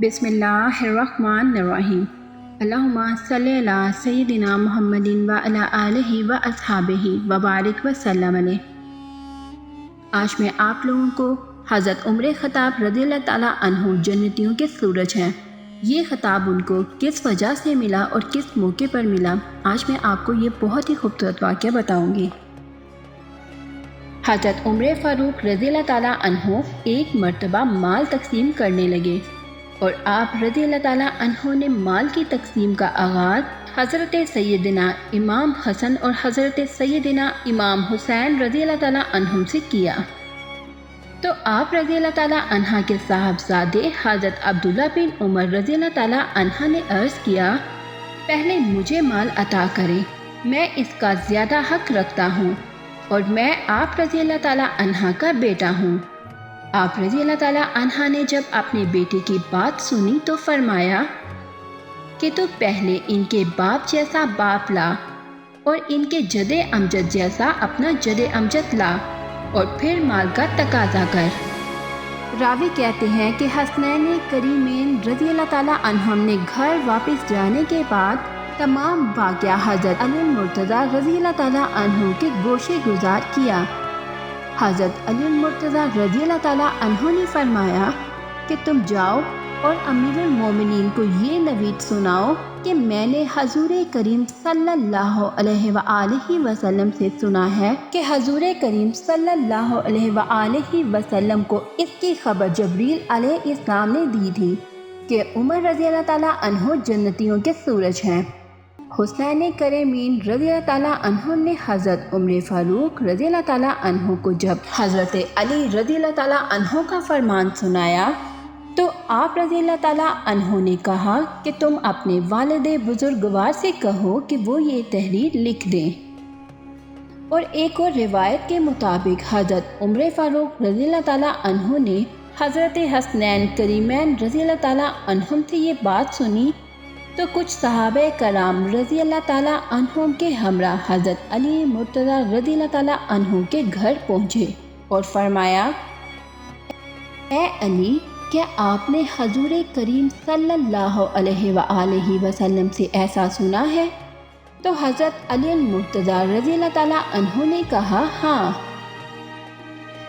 बिस्मिल्लाहिर्रहमानिर्रहीम। अल्लाहुम्मा सल्लि अला सय्यिदिना मुहम्मदिन व अला आलिहि व अस्हाबिहि व बारिक व सल्लम अलैहि। आज मैं आप लोगों को हज़रत उमर ख़त्ताब रज़ियल्लाहु ताला अन्हु जन्नतियों के सूरज हैं, ये ख़िताब उनको किस वजह से मिला और किस मौके पर मिला, आज मैं आपको ये बहुत ही खूबसूरत वाक़या बताऊंगी। हज़रत उमर फ़ारूक रज़ियल्लाहु ताला अन्हु एक मर्तबा माल तकसीम करने लगे और आप रज़ियल्लाहु ताला अन्हु ने माल की तकसीम का आगाज़ हज़रत सैयदना इमाम हसन और हज़रत सैयदना इमाम हुसैन रज़ियल्लाहु ताला अन्हुम से किया। तो आप रज़ियल्लाहु ताला अन्हा के साहबजादे हज़रत अब्दुल्ला बिन उमर रज़ियल्लाहु ताला अन्हा ने अर्ज़ किया, पहले मुझे माल अता करें, मैं इसका ज़्यादा हक़ रखता हूँ और मैं आप रज़ियल्लाहु ताला अन्हा का बेटा हूँ। आप रज़ियल्लाहु ताला अन्हा ने जब अपने बेटे की बात सुनी तो फरमाया कि तो पहले इनके बाप जैसा बाप ला और इनके जदे अमजद जैसा अपना जदे अमजद ला और फिर माल का तकाजा कर। रावी कहते हैं कि हसनैन करीमैन रज़ियल्लाहु ताला अन्हुम ने घर वापस जाने के बाद तमाम वाक़या हज़रत अली मुर्तज़ा रज़ियल्लाहु ताला अन्हु के गोशे गुजार किया। हज़रत अली मुर्तज़ा रज़ियल्लाहु ताला अन्हु ने फरमाया कि तुम जाओ और अमीरुल मोमिनीन को ये नवीद सुनाओ कि मैंने हजूर करीम सल्लल्लाहु अलैहि वसल्लम से सुना है कि हजूर करीम सल्लल्लाहु अलैहि वसल्लम को इसकी खबर जबरील अलैहिस्सलाम ने दी थी कि उमर रज़ियल्लाहु ताला अन्हु जन्नतियों के सूरज हैं। हुसैन करीमीन रज़ियल्लाहु ताला अन्हु ने हज़रत उमर फ़ारूक रज़ियल्लाहु ताला अन्हु को जब हज़रत अली रज़ियल्लाहु ताला अन्हु का फरमान सुनाया तो आप रज़ियल्लाहु ताला अन्हु ने कहा कि तुम अपने वालिद बुजुर्गवार से कहो कि वो ये तहरीर लिख दें। और एक और रिवायत के मुताबिक हज़रत उमर फ़ारूक रज़ियल्लाहु ताला अन्हु ने हज़रत हसनैन करीमैन रज़ियल्लाहु ताला अन्हुम से ये बात सुनी तो कुछ सहाबे कराम रज़ियल्लाहु ताला अन्हुम के हमरा हज़रत अली मुर्तज़ा रज़ियल्लाहु ताला अन्हु के घर पहुँचे और फरमाया, ए अली, क्या आपने हजूर करीम सल्लल्लाहु अलैहि वसल्लम से ऐसा सुना है? तो हज़रत अली मुर्तज़ा रज़ियल्लाहु ताला अन्हु ने कहा, हाँ,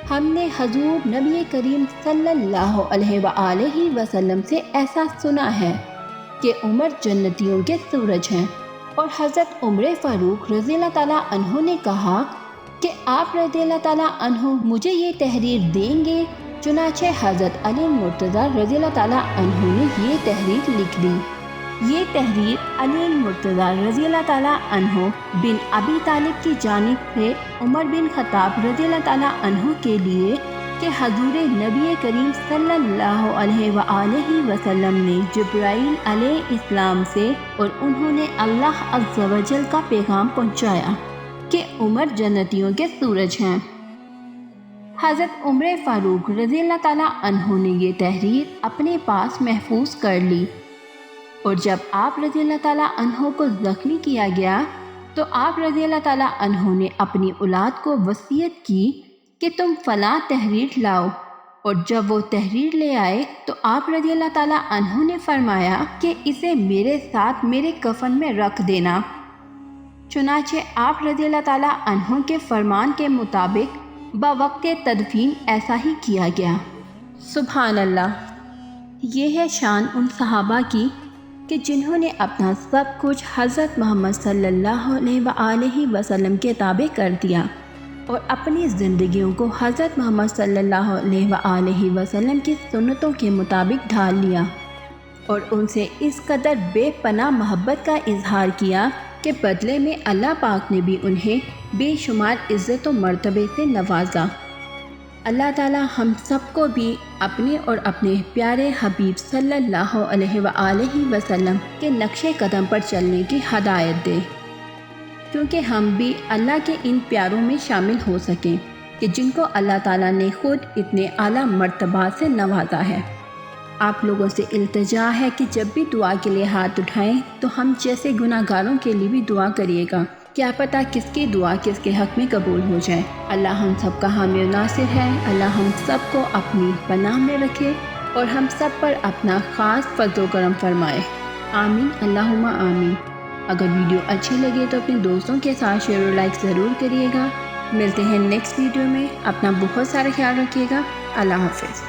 हमने हजूर नबी करीम सल्लल्लाहु अलैहि वसल्लम से ऐसा सुना है कि उमर जन्नतियों के सूरज हैं। और हज़रत उमर फ़ारूक रज़ियल्लाहु ताला अन्हु ने कहा कि आप रज़ियल्लाहु ताला अन्हु मुझे ये तहरीर देंगे। चुनाचे हज़रत अली मुर्तज़ा रज़ियल्लाहु ताला अन्हु ने ये तहरीर लिख दी। ये तहरीर अली मुर्तज़ा रज़ियल्लाहु ताला अन्हु बिन अबी तालिब की जानिब से उमर बिन ख़त्ताब रज़ियल्लाहु ताला अन्हु के लिए कि हजूर नबी करीम सल्लल्लाहु अलैहि वसल्लम ने जिब्राईल अलैहिस्सलाम से और उन्होंने अल्लाह अज़्ज़ा व जल का पैगाम पहुँचाया कि उमर जन्नतियों के सूरज हैं। हज़रत उमर फ़ारूक रज़ियल्लाहु ताला अन्हु ने ये तहरीर अपने पास महफूज कर ली और जब आप रज़ियल्लाहु ताला अन्हु को ज़ख्मी किया गया तो आप रज़ियल्लाहु ताला अन्हु ने अपनी औलाद को वसीयत की कि तुम फ़लाँ तहरीर लाओ। और जब वो तहरीर ले आए तो आप रज़ियल्लाहु ताला अन्हु ने फरमाया कि इसे मेरे साथ मेरे कफ़न में रख देना। चुनाचे आप रज़ियल्लाहु ताला अन्हु के फरमान के मुताबिक बवक्त तदफीन ऐसा ही किया गया। सुभान अल्लाह, ये है शान उन सहाबा की कि जिन्होंने अपना सब कुछ हज़रत मोहम्मद सल्लल्लाहु अलैहि वसल्लम के ताबे कर दिया और अपनी ज़िंदगियों को हज़रत मोहम्मद सल्लल्लाहु अलैहि वसल्लम की सुन्नतों के मुताबिक ढाल लिया और उनसे इस कदर बेपनाह मोहब्बत का इजहार किया कि बदले में अल्लाह पाक ने भी उन्हें बेशुमार इज़्ज़त और मर्तबे से नवाजा। अल्लाह ताला हम सबको भी अपने और अपने प्यारे हबीब सल्लल्लाहु अलैहि वसल्लम के नक्शे कदम पर चलने की हदायत दे, क्योंकि हम भी अल्लाह के इन प्यारों में शामिल हो सकें कि जिनको अल्लाह ताला ने ख़ुद इतने आला मर्तबा से नवाजा है। आप लोगों से इल्तिजा है कि जब भी दुआ के लिए हाथ उठाएं तो हम जैसे गुनाहगारों के लिए भी दुआ करिएगा, क्या पता किसकी दुआ किसके हक़ में कबूल हो जाए। अल्लाह हम सब का हामी और नासिर है। अल्लाह हम सब को अपनी पनाह में रखे। اور ہم سب پر اپنا خاص فضل و کرم فرمائے، آمین اللہم آمین۔ اگر ویڈیو اچھی لگے تو اپنے دوستوں کے ساتھ شیئر اور لائک ضرور کریے گا۔ ملتے ہیں نیکسٹ ویڈیو میں، اپنا بہت سارا خیال رکھیے گا۔ اللہ حافظ۔